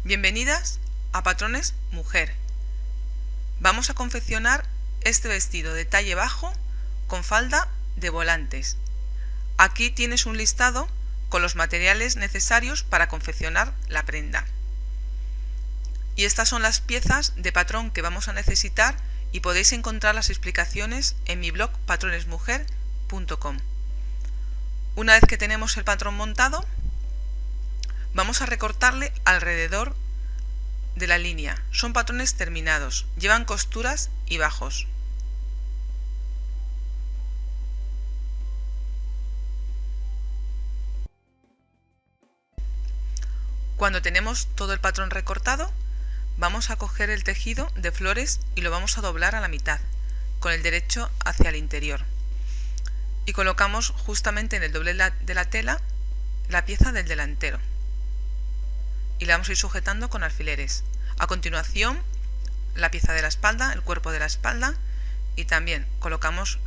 Bienvenidas a Patrones Mujer. Vamos a confeccionar este vestido de talle bajo con falda de volantes. Aquí tienes un listado con los materiales necesarios para confeccionar la prenda. Y estas son las piezas de patrón que vamos a necesitar y podéis encontrar las explicaciones en mi blog patronesmujer.com. Una vez que tenemos el patrón montado, vamos a recortarle alrededor de la línea. Son patrones terminados, llevan costuras y bajos. Cuando tenemos todo el patrón recortado, vamos a coger el tejido de flores y lo vamos a doblar a la mitad, con el derecho hacia el interior. Y colocamos justamente en el doblez de la tela la pieza del delantero. Y la vamos a ir sujetando con alfileres. A continuación, la pieza de la espalda, el cuerpo de la espalda, y también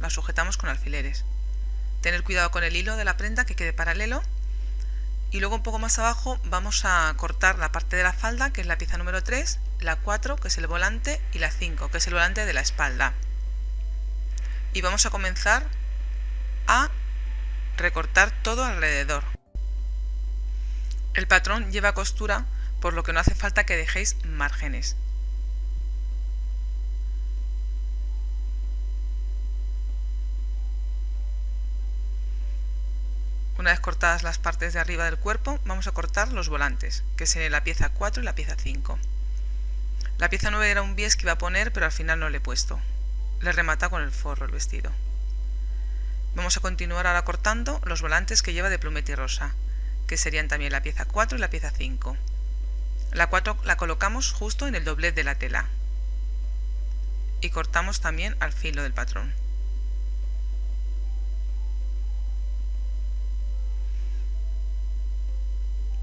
la sujetamos con alfileres. Tener cuidado con el hilo de la prenda que quede paralelo. Y luego un poco más abajo vamos a cortar la parte de la falda, que es la pieza número 3, la 4, que es el volante, y la 5, que es el volante de la espalda. Y vamos a comenzar a recortar todo alrededor. El patrón lleva costura, por lo que no hace falta que dejéis márgenes. Una vez cortadas las partes de arriba del cuerpo, vamos a cortar los volantes, que serían la pieza 4 y la pieza 5. La pieza 9 era un bies que iba a poner, pero al final no le he puesto. Le remata con el forro el vestido. Vamos a continuar ahora cortando los volantes que lleva de plumete rosa, que serían también la pieza 4 y la pieza 5. La 4 la colocamos justo en el doblez de la tela y cortamos también al filo del patrón.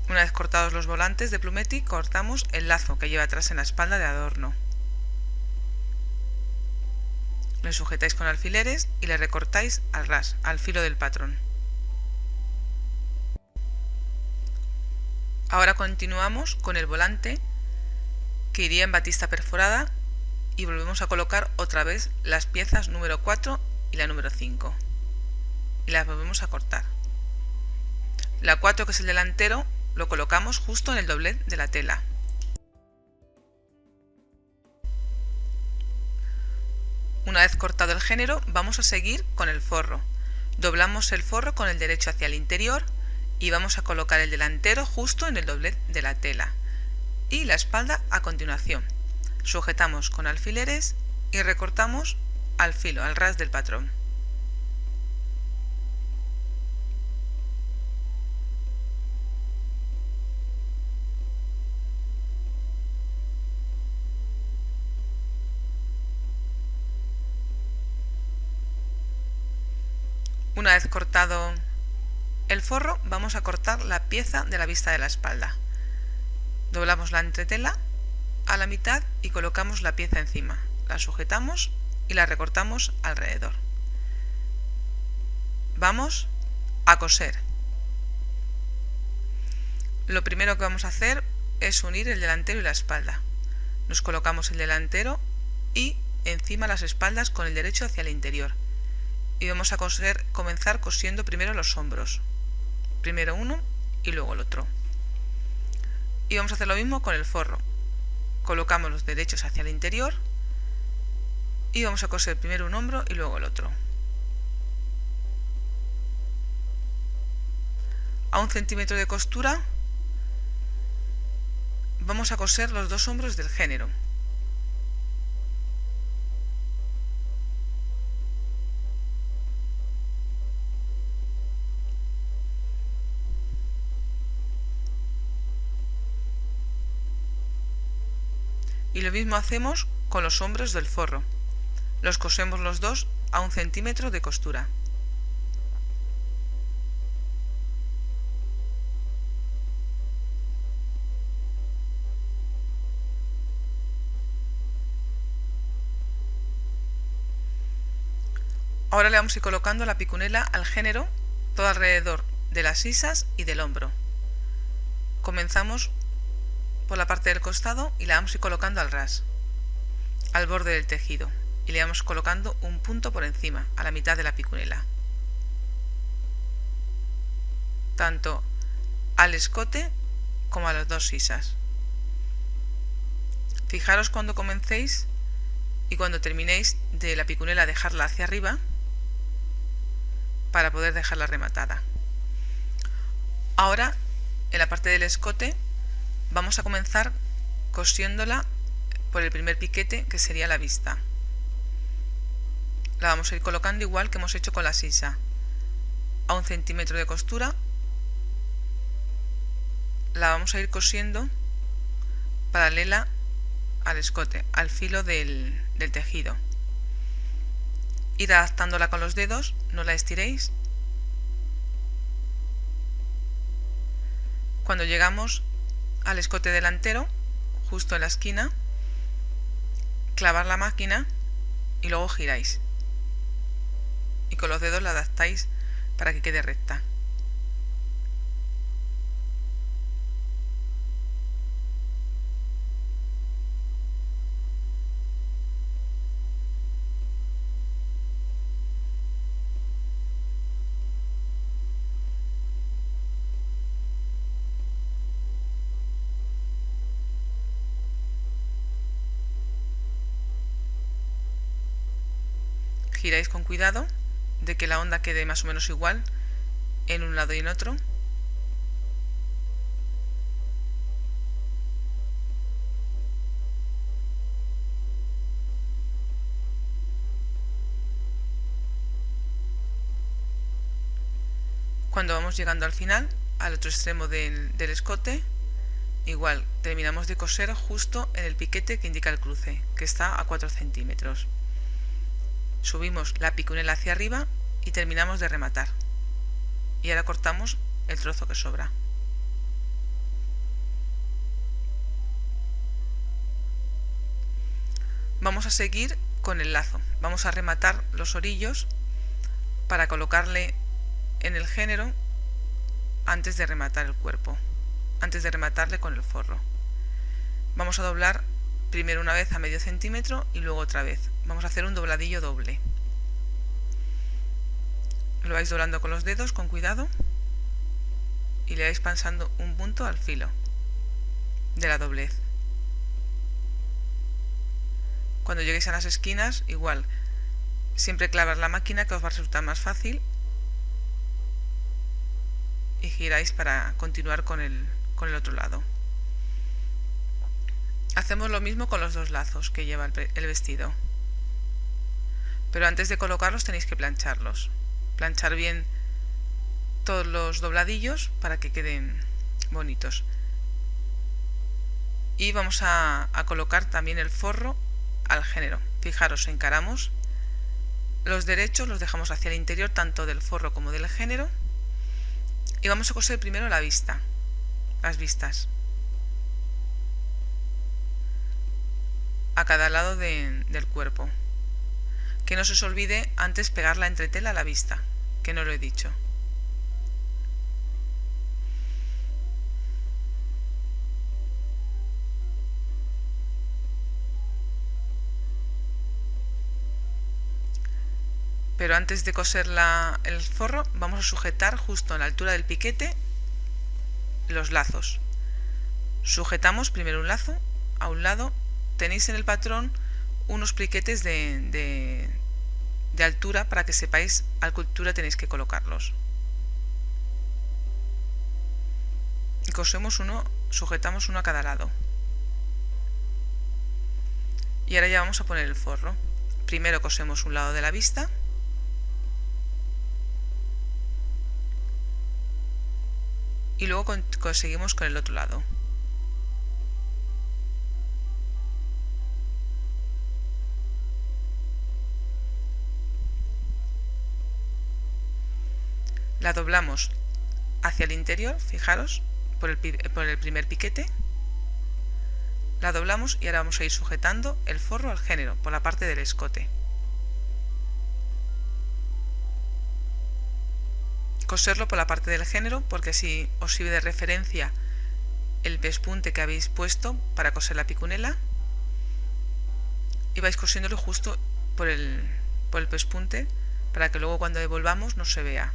Una vez cortados los volantes de plumeti, cortamos el lazo que lleva atrás en la espalda de adorno. Le sujetáis con alfileres y le recortáis al ras, al filo del patrón. Ahora continuamos con el volante que iría en batista perforada y volvemos a colocar otra vez las piezas número 4 y la número 5 y las volvemos a cortar. La 4, que es el delantero, lo colocamos justo en el doblez de la tela. Una vez cortado el género, vamos a seguir con el forro. Doblamos el forro con el derecho hacia el interior y vamos a colocar el delantero justo en el doblez de la tela y la espalda a continuación. Sujetamos con alfileres y recortamos al filo, al ras del patrón. Una vez cortado el forro, vamos a cortar la pieza de la vista de la espalda. Doblamos la entretela a la mitad y colocamos la pieza encima. La sujetamos y la recortamos alrededor. Vamos a coser. Lo primero que vamos a hacer es unir el delantero y la espalda. Nos colocamos el delantero y encima las espaldas con el derecho hacia el interior. Y vamos a comenzar cosiendo primero los hombros. Primero uno y luego el otro. Y vamos a hacer lo mismo con el forro. Colocamos los derechos hacia el interior y vamos a coser primero un hombro y luego el otro. A 1 centímetro de costura vamos a coser los dos hombros del género. Y lo mismo hacemos con los hombros del forro. Los cosemos los dos a 1 centímetro de costura. Ahora le vamos a ir colocando la picunela al género todo alrededor de las sisas y del hombro. Comenzamos por la parte del costado y la vamos a ir colocando al ras, al borde del tejido, y le vamos colocando un punto por encima, a la mitad de la picunela, tanto al escote como a las dos sisas. Fijaros cuando comencéis y cuando terminéis de la picunela dejarla hacia arriba para poder dejarla rematada. Ahora, en la parte del escote, vamos a comenzar cosiéndola por el primer piquete, que sería la vista. La vamos a ir colocando igual que hemos hecho con la sisa, a 1 centímetro de costura. La vamos a ir cosiendo paralela al escote, al filo del tejido. Ir adaptándola con los dedos, no la estiréis. Cuando llegamos al escote delantero, justo en la esquina, clavar la máquina y luego giráis. Y con los dedos la adaptáis para que quede recta. Giráis con cuidado de que la onda quede más o menos igual en un lado y en otro. Cuando vamos llegando al final, al otro extremo del escote, igual terminamos de coser justo en el piquete que indica el cruce, que está a 4 centímetros. Subimos la picunela hacia arriba y terminamos de rematar. Y ahora cortamos el trozo que sobra. Vamos a seguir con el lazo. Vamos a rematar los orillos para colocarle en el género antes de rematar el cuerpo, antes de rematarle con el forro. Vamos a doblar primero una vez a medio centímetro y luego otra vez. Vamos a hacer un dobladillo doble. Lo vais doblando con los dedos con cuidado y le vais pasando un punto al filo de la doblez. Cuando lleguéis a las esquinas, igual, siempre clavar la máquina, que os va a resultar más fácil, y giráis para continuar con el otro lado. Hacemos lo mismo con los dos lazos que lleva el vestido, pero antes de colocarlos tenéis que plancharlos. Planchar bien todos los dobladillos para que queden bonitos. Y vamos a colocar también el forro al género. Fijaros, encaramos los derechos, los dejamos hacia el interior tanto del forro como del género, y vamos a coser primero la vista, las vistas, a cada lado del cuerpo. Que no se os olvide antes pegar la entretela a la vista, que no lo he dicho. Pero antes de coser el forro, vamos a sujetar justo a la altura del piquete los lazos. Sujetamos primero un lazo a un lado. Tenéis en el patrón unos pliquetes de altura para que sepáis a qué altura tenéis que colocarlos. Y cosemos uno, sujetamos uno a cada lado. Y ahora ya vamos a poner el forro. Primero cosemos un lado de la vista. Y luego conseguimos con el otro lado. La doblamos hacia el interior, fijaros, por el primer piquete. La doblamos y ahora vamos a ir sujetando el forro al género por la parte del escote. Coserlo por la parte del género porque así os sirve de referencia el pespunte que habéis puesto para coser la picunela y vais cosiéndolo justo por el pespunte para que luego cuando devolvamos no se vea.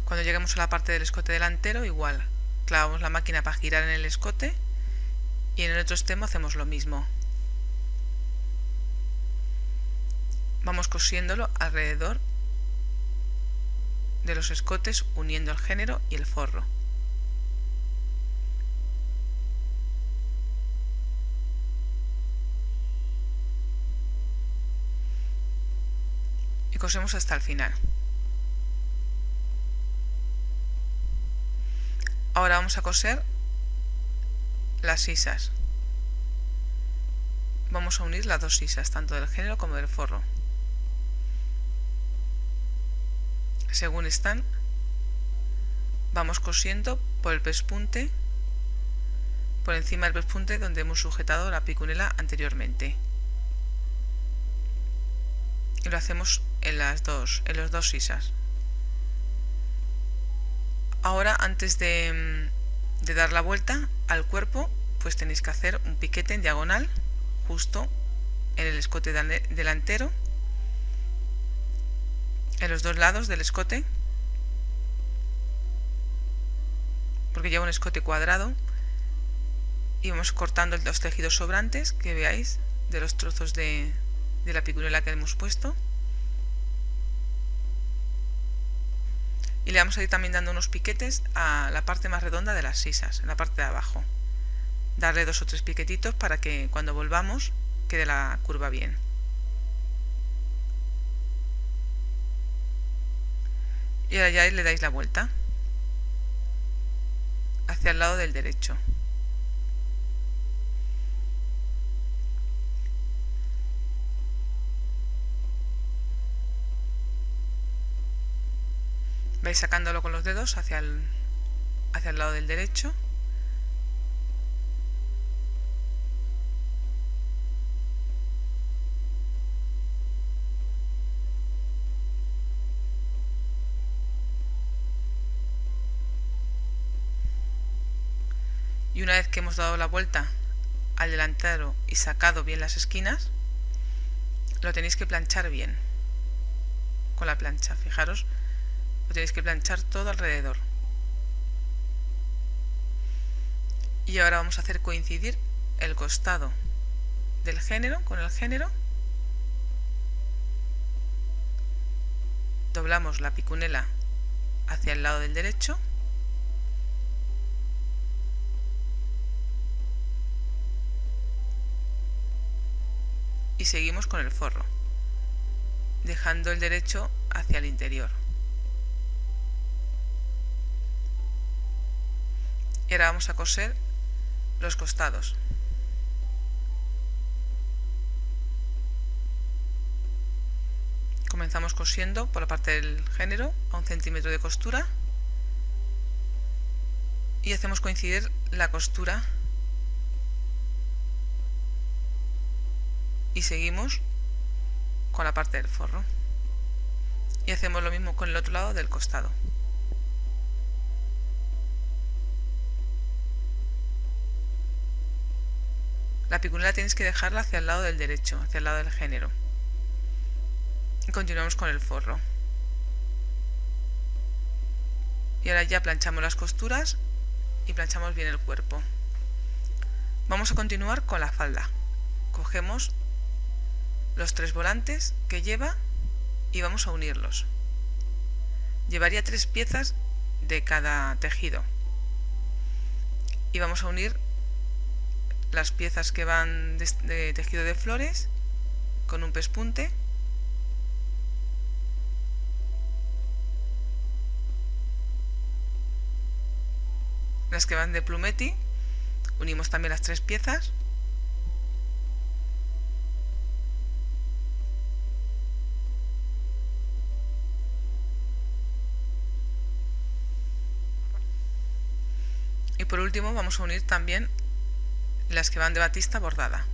Cuando lleguemos a la parte del escote delantero, igual, clavamos la máquina para girar en el escote y en el otro extremo hacemos lo mismo. Vamos cosiéndolo alrededor de los escotes, uniendo el género y el forro. Y cosemos hasta el final. Ahora vamos a coser las sisas. Vamos a unir las dos sisas, tanto del género como del forro. Según están, vamos cosiendo por el pespunte, por encima del pespunte donde hemos sujetado la picunela anteriormente. Y lo hacemos en los dos sisas. Ahora, antes de dar la vuelta al cuerpo, pues tenéis que hacer un piquete en diagonal justo en el escote delantero, en los dos lados del escote, porque lleva un escote cuadrado, y vamos cortando los tejidos sobrantes que veáis de los trozos de la picunela que hemos puesto. Y le vamos a ir también dando unos piquetes a la parte más redonda de las sisas, en la parte de abajo. Darle 2 o 3 piquetitos para que cuando volvamos quede la curva bien. Y ahora ya le dais la vuelta hacia el lado del derecho. Vais sacándolo con los dedos hacia el lado del derecho. Y una vez que hemos dado la vuelta al delantero y sacado bien las esquinas, lo tenéis que planchar bien con la plancha. Fijaros, lo tenéis que planchar todo alrededor. Y ahora vamos a hacer coincidir el costado del género con el género. Doblamos la picunela hacia el lado del derecho. Y seguimos con el forro, dejando el derecho hacia el interior. Y ahora vamos a coser los costados. Comenzamos cosiendo por la parte del género a 1 centímetro de costura y hacemos coincidir la costura y seguimos con la parte del forro y hacemos lo mismo con el otro lado del costado. La picunela tienes que dejarla hacia el lado del derecho, hacia el lado del género. Y continuamos con el forro. Y ahora ya planchamos las costuras y planchamos bien el cuerpo. Vamos a continuar con la falda. Cogemos los 3 volantes que lleva y vamos a unirlos. Llevaría 3 piezas de cada tejido. Y vamos a unir las piezas que van de tejido de flores con un pespunte. Las que van de plumetti, unimos también las 3 piezas. Y por último vamos a unir también las que van de batista bordada.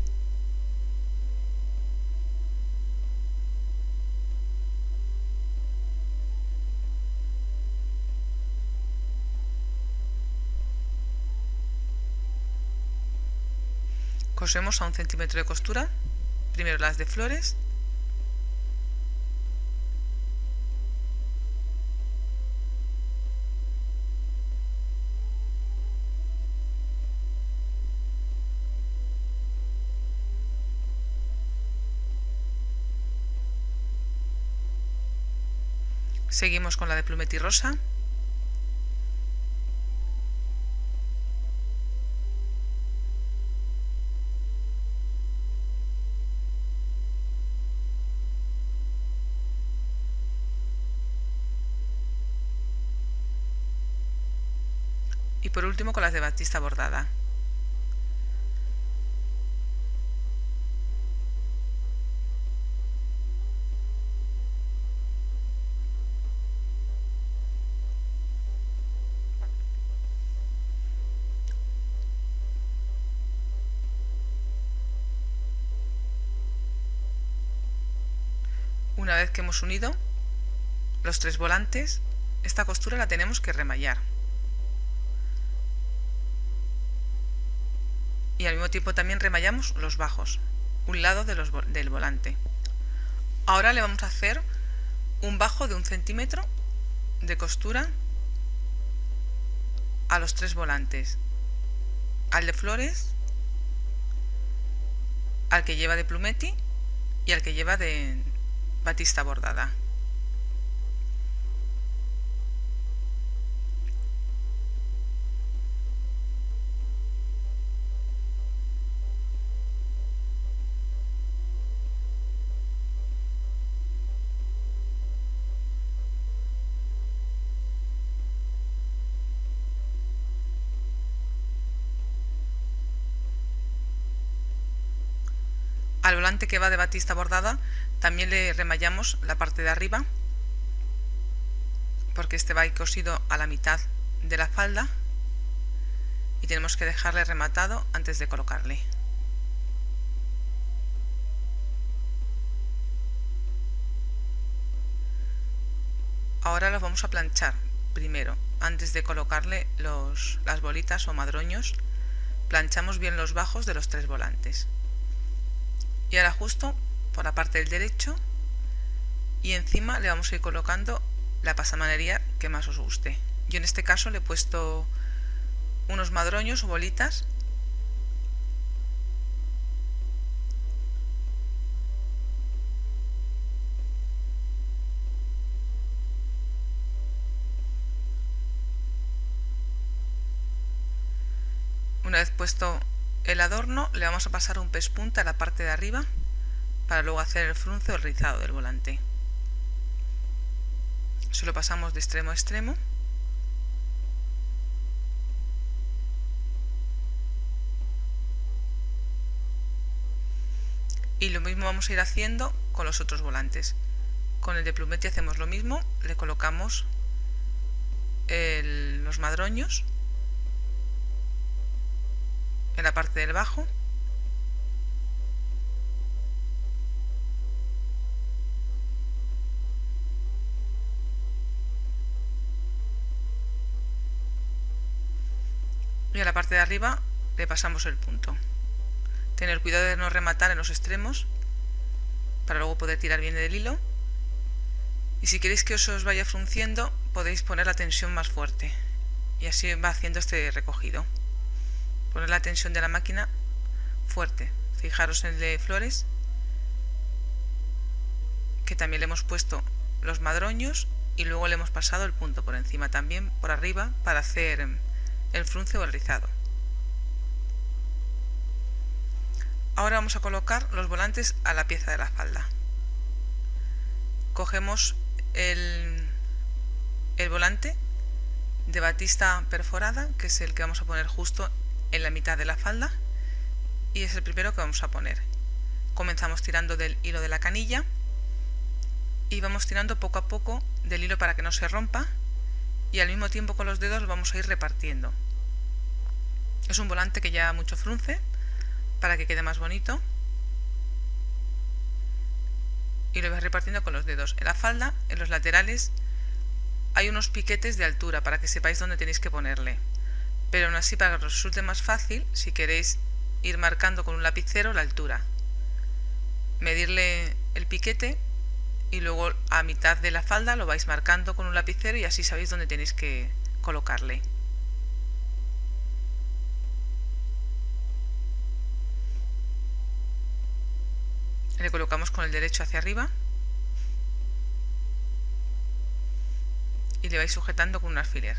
Cosemos a 1 centímetro de costura, primero las de flores, seguimos con la de plumetis rosa, y por último con las de batista bordada. Una vez que hemos unido los 3 volantes, esta costura la tenemos que remallar. Y al mismo tiempo también remallamos los bajos, un lado del volante. Ahora le vamos a hacer un bajo de 1 centímetro de costura a los 3 volantes, al de flores, al que lleva de plumeti y al que lleva de batista bordada. Al volante que va de batista bordada también le remallamos la parte de arriba, porque este va cosido a la mitad de la falda y tenemos que dejarle rematado antes de colocarle. Ahora los vamos a planchar primero, antes de colocarle las bolitas o madroños. Planchamos bien los bajos de los 3 volantes. Y ahora justo por la parte del derecho y encima le vamos a ir colocando la pasamanería que más os guste. Yo en este caso le he puesto unos madroños o bolitas . Una vez puesto el adorno, le vamos a pasar un pespunta a la parte de arriba para luego hacer el frunce o el rizado del volante. Se lo pasamos de extremo a extremo . Y lo mismo vamos a ir haciendo con los otros volantes. Con el de plumeti hacemos lo mismo, le colocamos los madroños en la parte del bajo . Y a la parte de arriba le pasamos el punto. Tener cuidado de no rematar en los extremos para luego poder tirar bien del hilo. Y si queréis que os vaya frunciendo, podéis poner la tensión más fuerte y así va haciendo este recogido. Poner la tensión de la máquina fuerte. Fijaros en el de flores, que también le hemos puesto los madroños y luego le hemos pasado el punto por encima también, por arriba, para hacer el frunce o el rizado. Ahora vamos a colocar los volantes a la pieza de la falda. Cogemos el volante de batista perforada, que es el que vamos a poner justo en la mitad de la falda, y es el primero que vamos a poner. Comenzamos tirando del hilo de la canilla y vamos tirando poco a poco del hilo para que no se rompa, y al mismo tiempo con los dedos lo vamos a ir repartiendo. Es un volante que lleva mucho frunce para que quede más bonito, y lo vais repartiendo con los dedos. En la falda, en los laterales, hay unos piquetes de altura para que sepáis dónde tenéis que ponerle, pero aún así, para que os resulte más fácil, si queréis ir marcando con un lapicero la altura, medirle el piquete y luego a mitad de la falda lo vais marcando con un lapicero y así sabéis dónde tenéis que colocarle. Le colocamos con el derecho hacia arriba y le vais sujetando con un alfiler.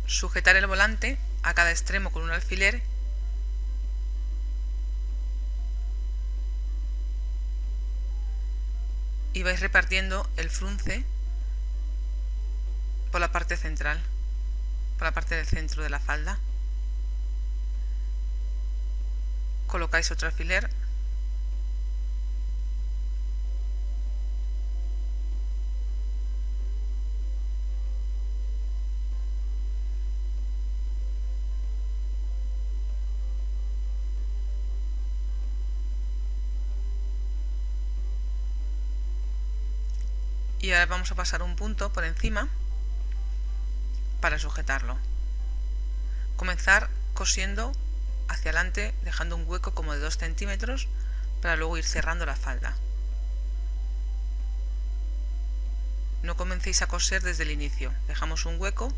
Sujetar el volante a cada extremo con un alfiler y vais repartiendo el frunce por la parte central, por la parte del centro de la falda. Colocáis otro alfiler y ahora vamos a pasar un punto por encima para sujetarlo. Comenzar cosiendo hacia adelante dejando un hueco como de 2 centímetros para luego ir cerrando la falda. No comencéis a coser desde el inicio, dejamos un hueco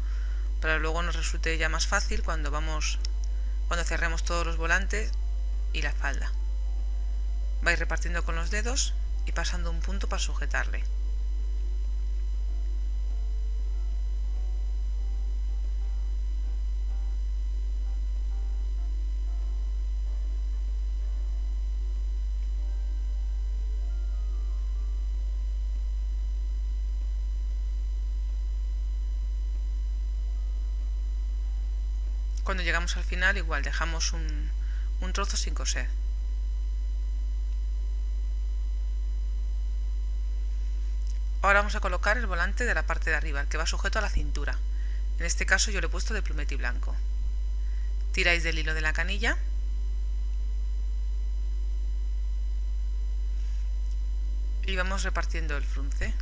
para luego nos resulte ya más fácil cuando cerremos todos los volantes y la falda. Vais repartiendo con los dedos y pasando un punto para sujetarle. Cuando llegamos al final igual dejamos un trozo sin coser. Ahora vamos a colocar el volante de la parte de arriba, el que va sujeto a la cintura. En este caso yo le he puesto de plumeti blanco. Tiráis del hilo de la canilla y vamos repartiendo el frunce.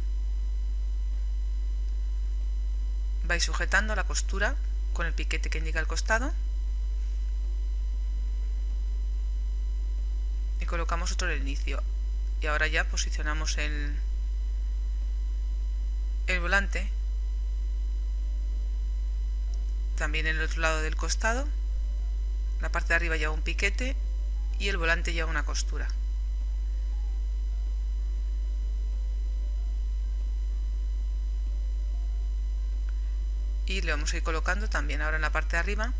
Vais sujetando la costura con el piquete que indica el costado y colocamos otro en el inicio. Y ahora ya posicionamos el volante también en el otro lado del costado. La parte de arriba lleva un piquete y el volante lleva una costura. Y le vamos a ir colocando también ahora en la parte de arriba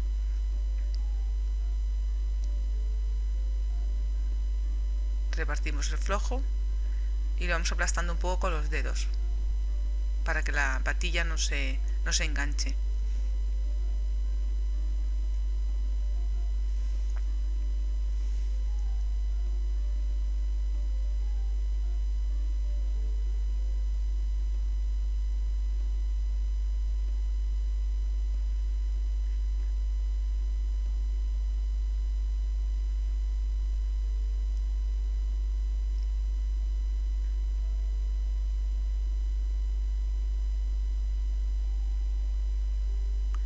repartimos el flojo y lo vamos aplastando un poco con los dedos para que la patilla no se enganche.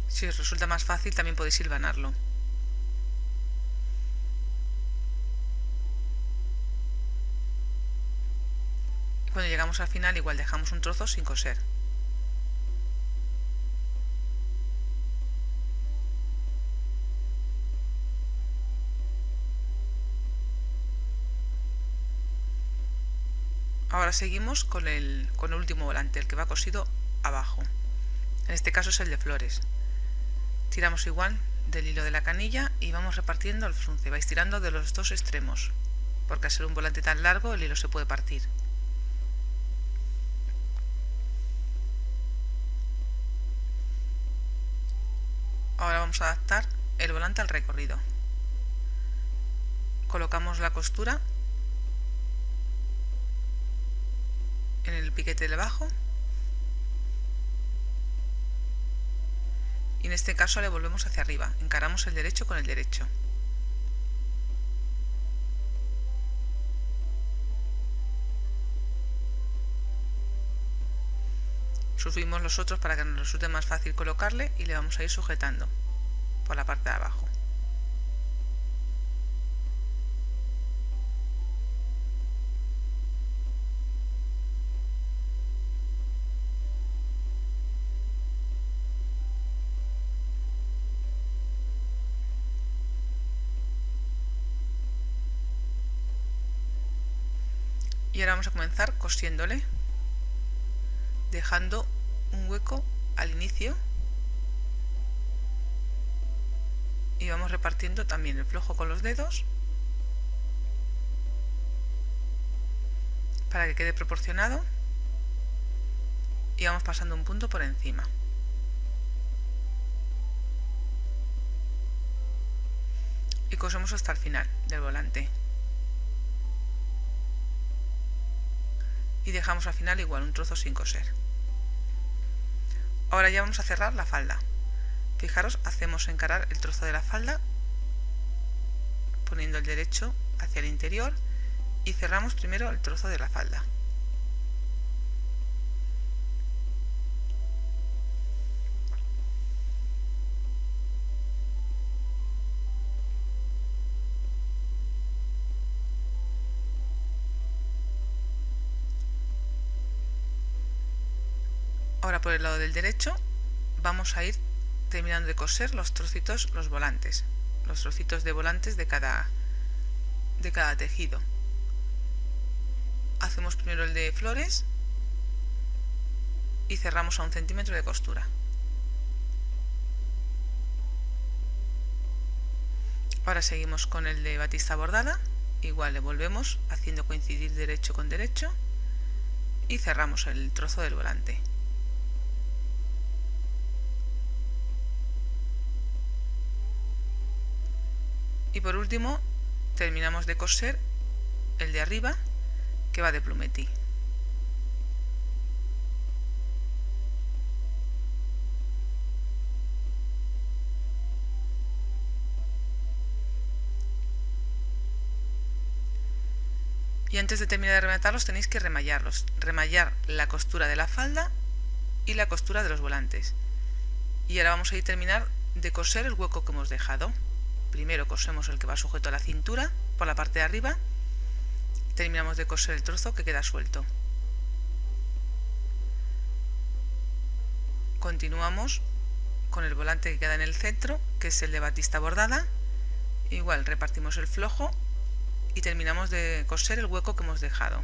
Si os resulta más fácil también podéis hilvanarlo. Y cuando llegamos al final igual dejamos un trozo sin coser. Ahora seguimos con el último volante, el que va cosido abajo. En este caso es el de flores. Tiramos igual del hilo de la canilla y vamos repartiendo el frunce. Vais tirando de los dos extremos, porque al ser un volante tan largo el hilo se puede partir. Ahora vamos a adaptar el volante al recorrido. Colocamos la costura en el piquete de abajo y en este caso le volvemos hacia arriba, encaramos el derecho con el derecho. Subimos los otros para que nos resulte más fácil colocarle y le vamos a ir sujetando por la parte de abajo. Y ahora vamos a comenzar cosiéndole, dejando un hueco al inicio y vamos repartiendo también el flojo con los dedos para que quede proporcionado y vamos pasando un punto por encima. Y cosemos hasta el final del volante. Y dejamos al final igual un trozo sin coser. Ahora ya vamos a cerrar la falda. Fijaros, hacemos encarar el trozo de la falda poniendo el derecho hacia el interior y cerramos primero el trozo de la falda. Ahora por el lado del derecho vamos a ir terminando de coser los trocitos, los volantes, los trocitos de volantes de cada tejido. Hacemos primero el de flores y cerramos a 1 centímetro de costura. Ahora seguimos con el de batista bordada, igual le volvemos haciendo coincidir derecho con derecho y cerramos el trozo del volante. Y por último terminamos de coser el de arriba que va de plumetí. Y antes de terminar de rematarlos tenéis que remallarlos. Remallar la costura de la falda y la costura de los volantes. Y ahora vamos a ir a terminar de coser el hueco que hemos dejado. Primero cosemos el que va sujeto a la cintura por la parte de arriba. Terminamos de coser el trozo que queda suelto. Continuamos con el volante que queda en el centro, que es el de batista bordada. Igual repartimos el flojo y terminamos de coser el hueco que hemos dejado.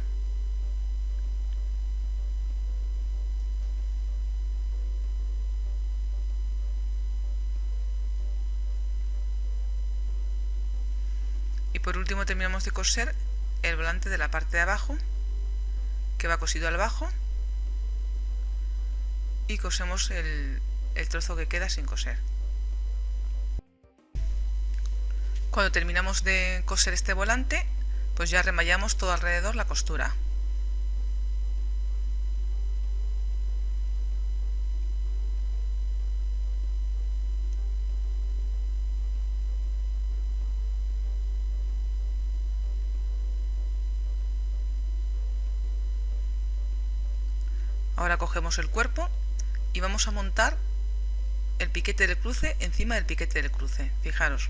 Y por último terminamos de coser el volante de la parte de abajo, que va cosido al bajo, y cosemos el trozo que queda sin coser. Cuando terminamos de coser este volante, pues ya remallamos todo alrededor la costura. Ahora cogemos el cuerpo y vamos a montar el piquete del cruce encima del piquete del cruce. Fijaros,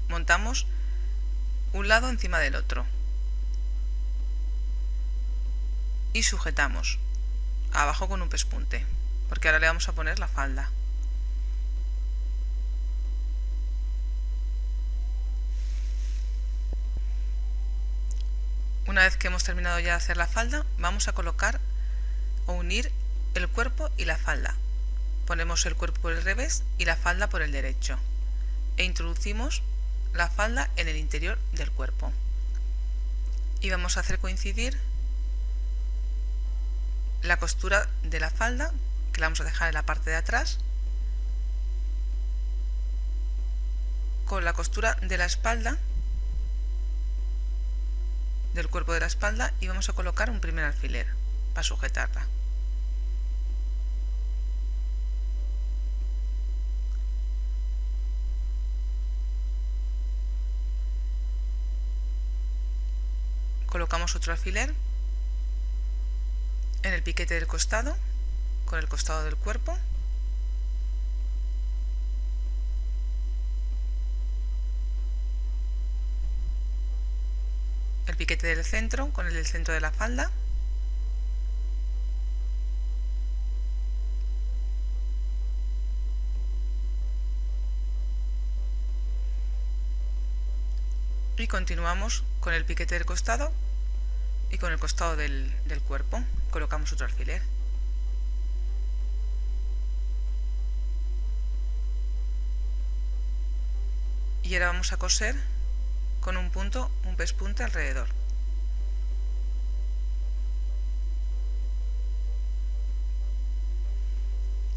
montamos un lado encima del otro y sujetamos abajo con un pespunte, porque ahora le vamos a poner la falda. Una vez que hemos terminado ya de hacer la falda, vamos a colocar o unir el cuerpo y la falda. Ponemos el cuerpo por el revés y la falda por el derecho e introducimos la falda en el interior del cuerpo y vamos a hacer coincidir la costura de la falda, que la vamos a dejar en la parte de atrás, con la costura de la espalda, del cuerpo de la espalda, y vamos a colocar un primer alfiler para sujetarla. Colocamos otro alfiler en el piquete del costado con el costado del cuerpo. El piquete del centro con el del centro de la falda. Y continuamos con el piquete del costado y con el costado del cuerpo. Colocamos otro alfiler. Y ahora vamos a coser con un punto, un pespunte alrededor.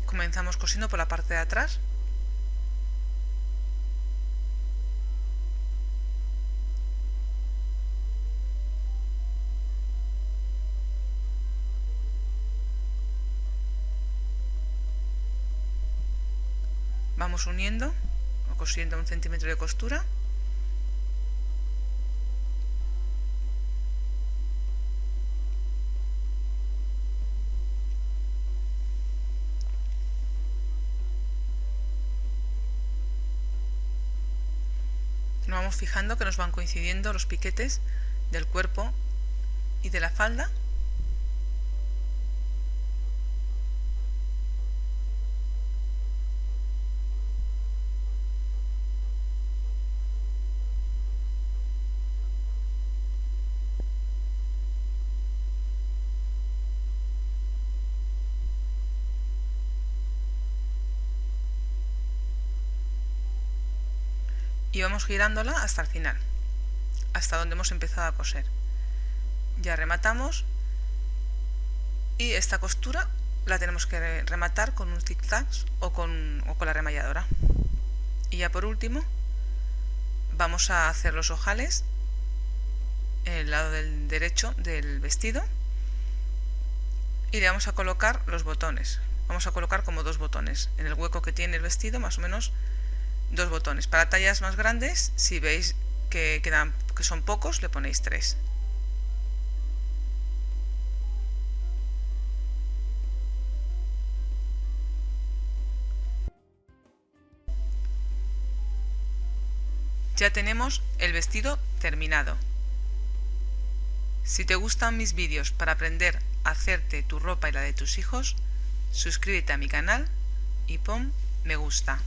Comenzamos cosiendo por la parte de atrás. Vamos uniendo o cosiendo 1 centímetro de costura. Nos vamos fijando que nos van coincidiendo los piquetes del cuerpo y de la falda. Y vamos girándola hasta el final, hasta donde hemos empezado a coser. Ya rematamos y esta costura la tenemos que rematar con un zigzag o con la remalladora. Y ya por último vamos a hacer los ojales en el lado del derecho del vestido y le vamos a colocar los botones. Vamos a colocar como 2 botones en el hueco que tiene el vestido, más o menos 2 botones. Para tallas más grandes, si veis que son pocos, le ponéis 3. Ya tenemos el vestido terminado. Si te gustan mis vídeos para aprender a hacerte tu ropa y la de tus hijos, suscríbete a mi canal y pon me gusta.